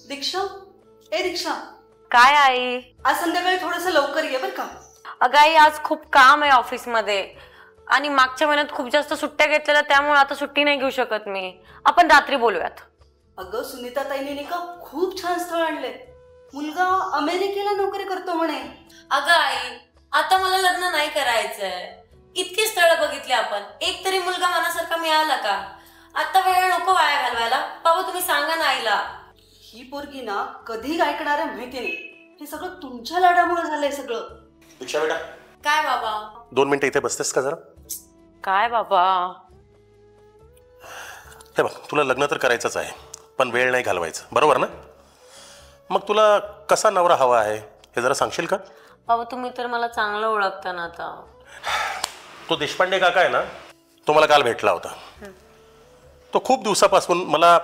दीक्षा, ए दीक्षा, काय आई? आज संध्याकाळी थोडंसं लवकर ये बर का. अगं आई, आज खूप काम आहे ऑफिस मध्ये आणि मागच्या महिन्यात खूप जास्त सुट्ट्या घेतलेल्या, त्यामुळे आता सुट्टी नाही घेऊ शकत मी. आपण रात्री बोलूयात. अगं सुनीता ताईने नाही का खूप छान स्थळ आणले. मुलगा अमेरिकेला नोकरी करतो म्हणे. अगं आई, आता मला लग्न नाही करायचंय. इतकी स्थळ बघितली आपण, एक तरी मुलगा मनासारखा मिळाला का? आता वेळ नको वाया घालवायला. बाबा तुम्ही सांगा ना आईला. ही पोरगी ना कधी ऐकणार आहे माहिती नाही. हे सगळं तुमच्या लाडामुळे झालंय सगळं. दीक्षा बेटा, काय बाबा? 2 मिनिटं इथे बसतेस का जरा? काय बाबा? हे बघ, तुला लग्न तर करायचंच आहे, पण वेळ नाही घालवायचं, बरोबर ना? मग तुला कसा नवरा हवा आहे हे जरा सांगशील का? बाबा तुम्ही तर मला चांगलं ओळखता ना आता. तो देशपांडे काका आहे ना, तो मला काल भेटला होता. तो खूप दिवसापासून मला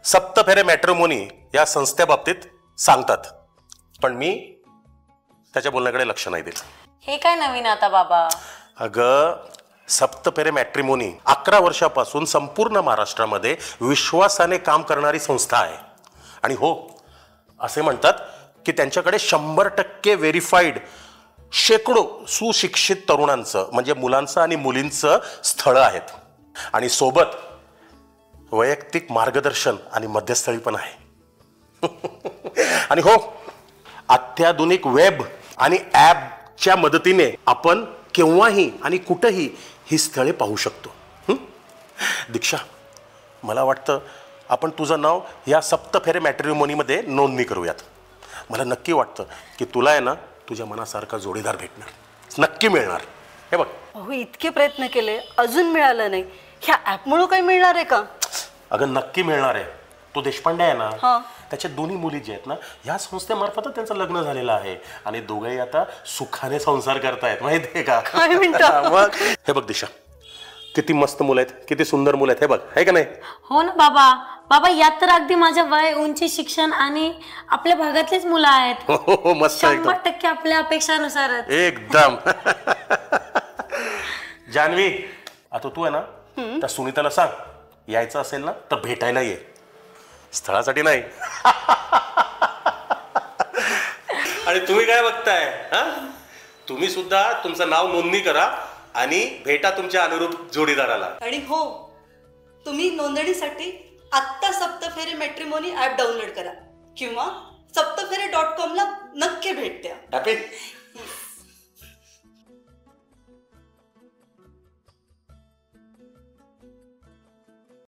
सप्तफेरे मॅट्रिमोनी या संस्थेबाबतीत सांगतात, पण मी त्याच्या बोलण्याकडे लक्ष नाही दिलं. हे काय नवीन आता बाबा? अगं, सप्तफेरे मॅट्रिमोनी 11 वर्षापासून संपूर्ण महाराष्ट्रामध्ये विश्वासाने काम करणारी संस्था आहे. आणि हो, असे म्हणतात की त्यांच्याकडे 100% व्हेरीफाईड शेकडो सुशिक्षित तरुणांचं म्हणजे मुलांचं आणि मुलींचं स्थळं आहेत. आणि सोबत वैयक्तिक मार्गदर्शन आणि मध्यस्थळी पण आहे. आणि हो, अत्याधुनिक वेब आणि ॲपच्या मदतीने आपण केव्हाही आणि कुठंही ही स्थळे पाहू शकतो. दीक्षा, मला वाटतं आपण तुझं नाव या सप्तफेरे मॅट्रिमोनीमध्ये नोंदणी करूयात. मला नक्की वाटतं की तुला आहे ना तुझ्या मनासारखा जोडीदार भेटणार, नक्की मिळणार. हे बघ, अहो इतके प्रयत्न केले अजून मिळालं नाही. ह्या ॲपमुळे काही मिळणार आहे का? अगं नक्की मिळणार आहे. तो देशपांडे आहे ना, हा, त्याच्या दोन्ही मुली जे आहेत ना, ह्या संस्थेमार्फतच त्यांचं लग्न झालेलं आहे आणि दोघेही आता सुखाने संसार करतायत, माहिती आहे का? काय म्हणता? मग हे बघ दिशा, किती मस्त मुलं आहेत, किती सुंदर मुलं आहेत. हे बघ, आहे का नाही? हो ना बाबा. बाबा यात तर अगदी माझ्या वय, उंची, शिक्षण आणि आपल्या भागातलीच मुलं आहेत. हो, मस्त एकदम. 100% आपल्या अपेक्षानुसारच. एकदम. जानवी, आता तू आहे ना त्या सुनीताला सांग, यायचं असेल ना तर भेटायला ये, स्थळासाठी नाही. आणि तुम्ही काय बघताय? तुम्ही सुद्धा तुमचं नाव नोंदणी करा आणि भेटा तुमच्या अनुरूप जोडीदाराला. आणि हो, तुम्ही नोंदणीसाठी आत्ता सप्तफेरे मॅट्रिमोनी ॲप डाउनलोड करा किंवा सप्तफेरे.com ला नक्की भेट द्या. हॅपी?